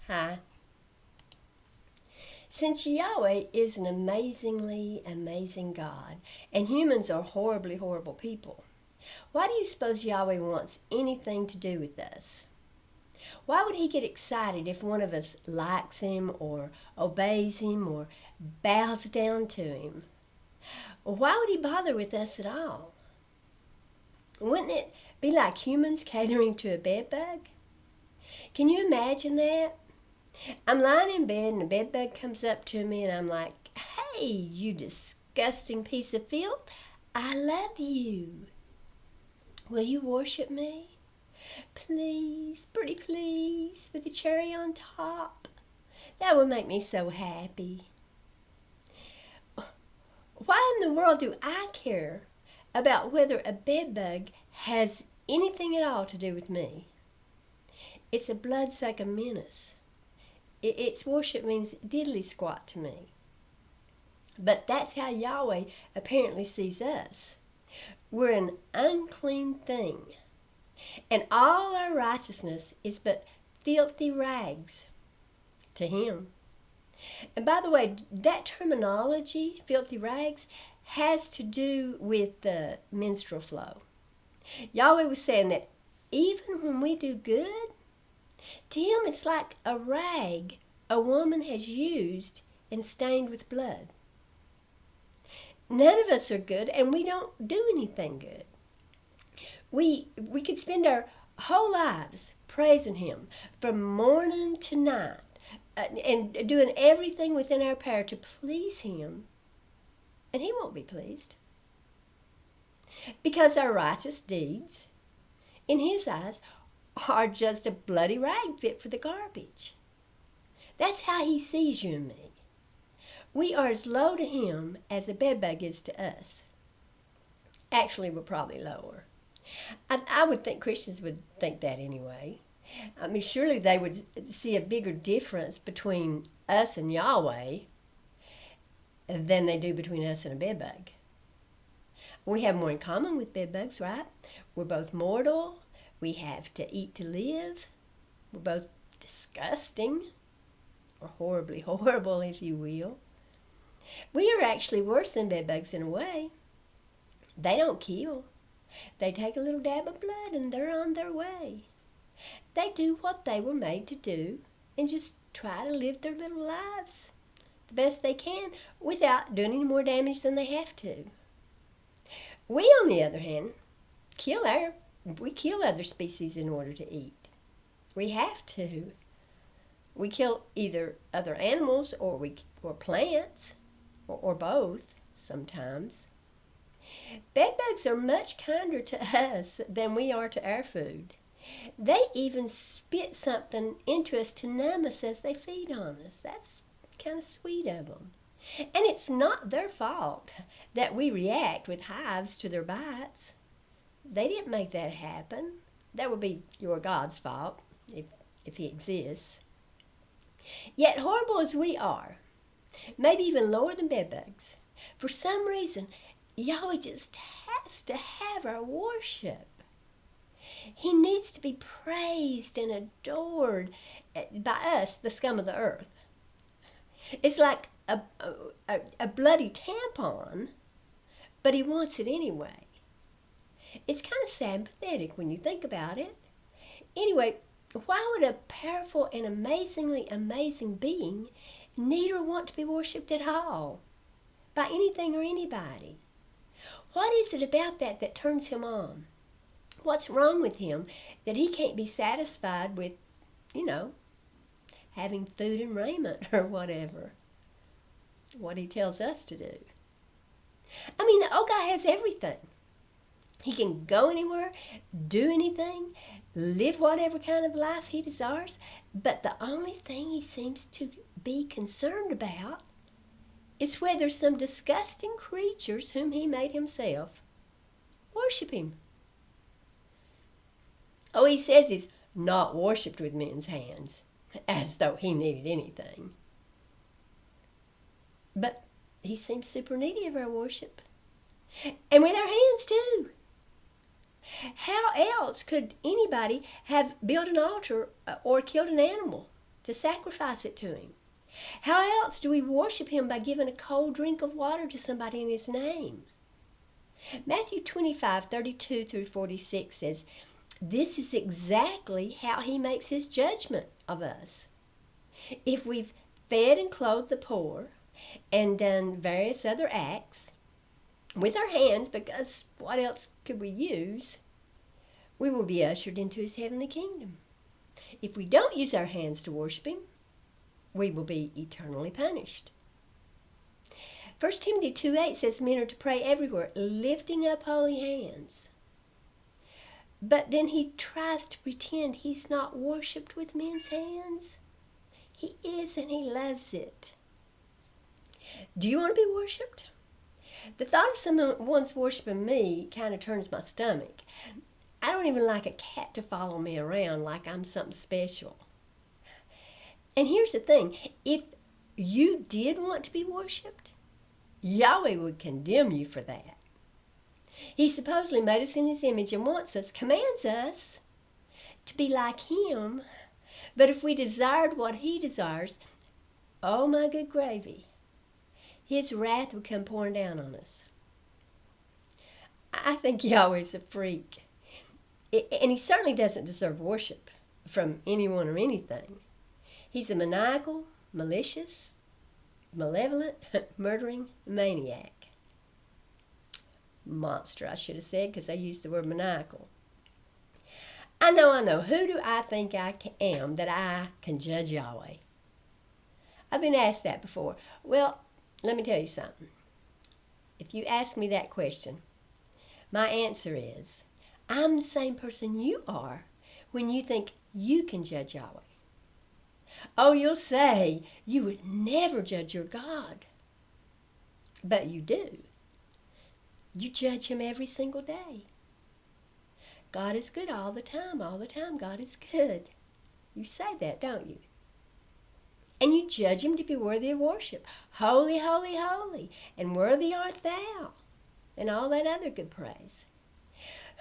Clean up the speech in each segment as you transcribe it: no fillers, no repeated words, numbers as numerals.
Hi. Since Yahweh is an amazingly amazing God, and humans are horribly horrible people, why do you suppose Yahweh wants anything to do with us? Why would he get excited if one of us likes him or obeys him or bows down to him? Why would he bother with us at all? Wouldn't it be like humans catering to a bedbug? Can you imagine that? I'm lying in bed and a bedbug comes up to me and I'm like, hey, you disgusting piece of filth, I love you. Will you worship me? Please, pretty please, with a cherry on top. That would make me so happy. Why in the world do I care about whether a bedbug has anything at all to do with me? It's a bloodsucker menace. Its worship means diddly squat to me. But that's how Yahweh apparently sees us. We're an unclean thing. And all our righteousness is but filthy rags to him. And by the way, that terminology, filthy rags, has to do with the menstrual flow. Yahweh was saying that even when we do good, to him it's like a rag a woman has used and stained with blood. None of us are good, and we don't do anything good. We could spend our whole lives praising him from morning to night and doing everything within our power to please him, and he won't be pleased. Because our righteous deeds, in his eyes, are just a bloody rag fit for the garbage. That's how he sees you and me. We are as low to him as a bedbug is to us. Actually, we're probably lower. I would think Christians would think that anyway. I mean, surely they would see a bigger difference between us and Yahweh than they do between us and a bedbug. We have more in common with bedbugs, right? We're both mortal. We have to eat to live. We're both disgusting, or horribly horrible, if you will. We are actually worse than bedbugs in a way. They don't kill. They take a little dab of blood and they're on their way. They do what they were made to do and just try to live their little lives the best they can without doing any more damage than they have to. We, on the other hand, we kill other species in order to eat. We have to. We kill either other animals or plants, or both sometimes. Bedbugs are much kinder to us than we are to our food. They even spit something into us to numb us as they feed on us. That's kind of sweet of them. And it's not their fault that we react with hives to their bites. They didn't make that happen. That would be your God's fault, if he exists. Yet horrible as we are, maybe even lower than bedbugs, for some reason, Yahweh just has to have our worship. He needs to be praised and adored by us, the scum of the earth. It's like a bloody tampon, but he wants it anyway. It's kind of sad and pathetic when you think about it. Anyway, why would a powerful and amazingly amazing being need or want to be worshipped at all by anything or anybody? What is it about that turns him on? What's wrong with him that he can't be satisfied with, having food and raiment or whatever? What he tells us to do. I mean, the old guy has everything. He can go anywhere, do anything, live whatever kind of life he desires, but the only thing he seems to be concerned about is whether some disgusting creatures whom he made himself worship him. Oh, he says he's not worshipped with men's hands, as though he needed anything. But he seems super needy of our worship. And with our hands too. How else could anybody have built an altar or killed an animal to sacrifice it to him? How else do we worship him by giving a cold drink of water to somebody in his name? Matthew 25:32 through 46 says, this is exactly how he makes his judgment of us. If we've fed and clothed the poor and done various other acts with our hands, because what else could we use, we will be ushered into his heavenly kingdom. If we don't use our hands to worship him, we will be eternally punished. 1 Timothy 2:8 says men are to pray everywhere, lifting up holy hands. But then he tries to pretend he's not worshipped with men's hands. He is, and he loves it. Do you want to be worshipped? The thought of someone once worshiping me kind of turns my stomach. I don't even like a cat to follow me around like I'm something special. And here's the thing. If you did want to be worshipped, Yahweh would condemn you for that. He supposedly made us in his image and commands us to be like him. But if we desired what he desires, oh my good gravy, his wrath would come pouring down on us. I think Yahweh's a freak. And he certainly doesn't deserve worship from anyone or anything. He's a maniacal, malicious, malevolent, murdering maniac. Monster, I should have said, because I used the word maniacal. I know. Who do I think I am that I can judge Yahweh? I've been asked that before. Well, let me tell you something. If you ask me that question, my answer is, I'm the same person you are when you think you can judge Yahweh. Oh, you'll say you would never judge your God. But you do. You judge him every single day. God is good all the time. All the time, God is good. You say that, don't you? And you judge him to be worthy of worship. Holy, holy, holy, and worthy art thou. And all that other good praise.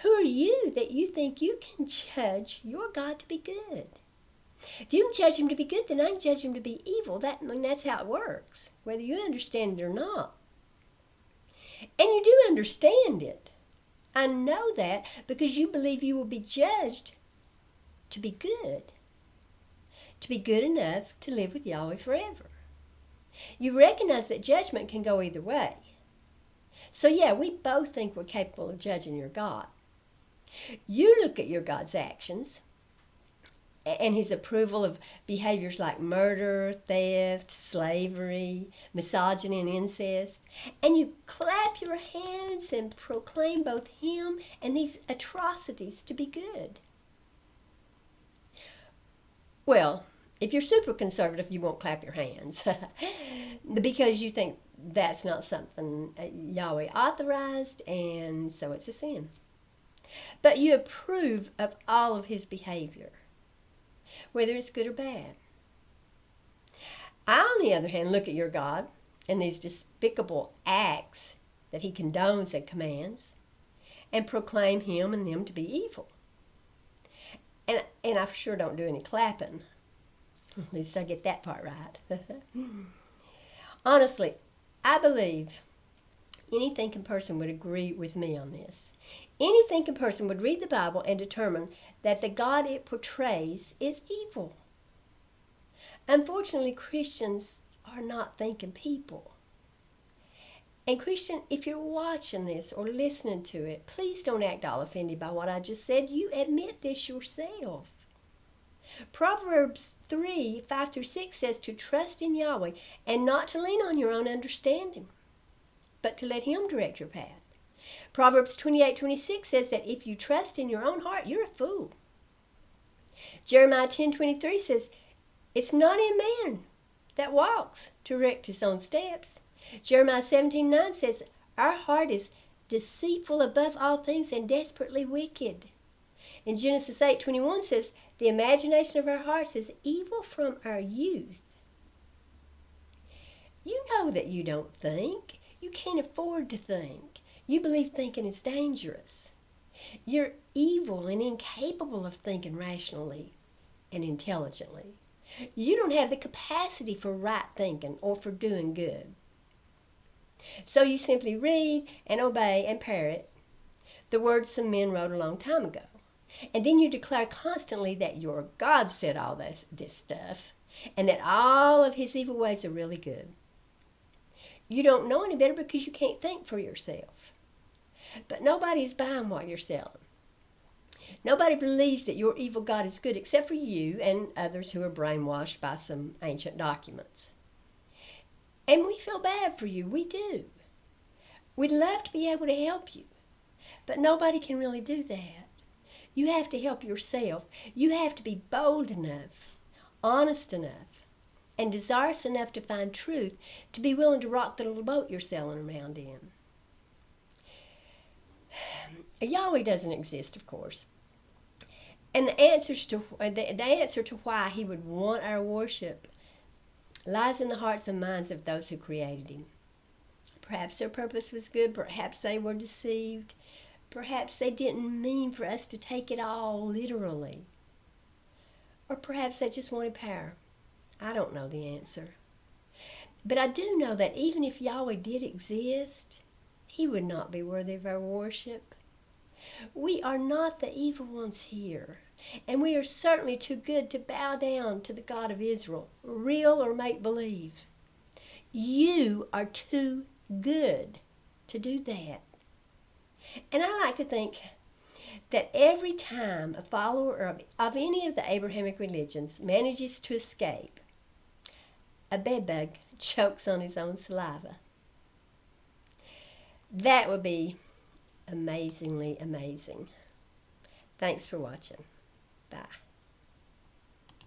Who are you that you think you can judge your God to be good? If you can judge him to be good, then I can judge him to be evil. That's how it works, whether you understand it or not. And you do understand it. I know that because you believe you will be judged to be good enough to live with Yahweh forever. You recognize that judgment can go either way. So yeah, we both think we're capable of judging your God. You look at your God's actions and his approval of behaviors like murder, theft, slavery, misogyny, and incest, and you clap your hands and proclaim both him and these atrocities to be good. Well, if you're super conservative, you won't clap your hands because you think that's not something Yahweh authorized, and so it's a sin. But you approve of all of his behavior, whether it's good or bad. I, on the other hand, look at your God and these despicable acts that he condones and commands and proclaim him and them to be evil. And I for sure don't do any clapping. At least I get that part right. Honestly, I believe any thinking person would agree with me on this. Any thinking person would read the Bible and determine that the God it portrays is evil. Unfortunately, Christians are not thinking people. And Christian, if you're watching this or listening to it, please don't act all offended by what I just said. You admit this yourself. Proverbs 3:5-6 says to trust in Yahweh and not to lean on your own understanding, but to let him direct your path. Proverbs 28:26 says that if you trust in your own heart, you're a fool. Jeremiah 10:23 says, it's not in man that walks to direct his own steps. Jeremiah 17:9 says, our heart is deceitful above all things and desperately wicked. And Genesis 8:21 says, the imagination of our hearts is evil from our youth. You know that you don't think. You can't afford to think. You believe thinking is dangerous. You're evil and incapable of thinking rationally and intelligently. You don't have the capacity for right thinking or for doing good. So you simply read and obey and parrot the words some men wrote a long time ago. And then you declare constantly that your God said all this stuff and that all of his evil ways are really good. You don't know any better because you can't think for yourself. But nobody's buying what you're selling. Nobody believes that your evil God is good except for you and others who are brainwashed by some ancient documents. And we feel bad for you. We do. We'd love to be able to help you. But nobody can really do that. You have to help yourself. You have to be bold enough, honest enough, and desirous enough to find truth to be willing to rock the little boat you're sailing around in. Yahweh doesn't exist, of course. And the answer to why he would want our worship lies in the hearts and minds of those who created him. Perhaps their purpose was good. Perhaps they were deceived. Perhaps they didn't mean for us to take it all literally. Or perhaps they just wanted power. I don't know the answer. But I do know that even if Yahweh did exist, he would not be worthy of our worship. We are not the evil ones here, and we are certainly too good to bow down to the God of Israel, real or make-believe. You are too good to do that. And I like to think that every time a follower of any of the Abrahamic religions manages to escape, a bedbug chokes on his own saliva. That would be amazingly amazing. Thanks for watching. Bye.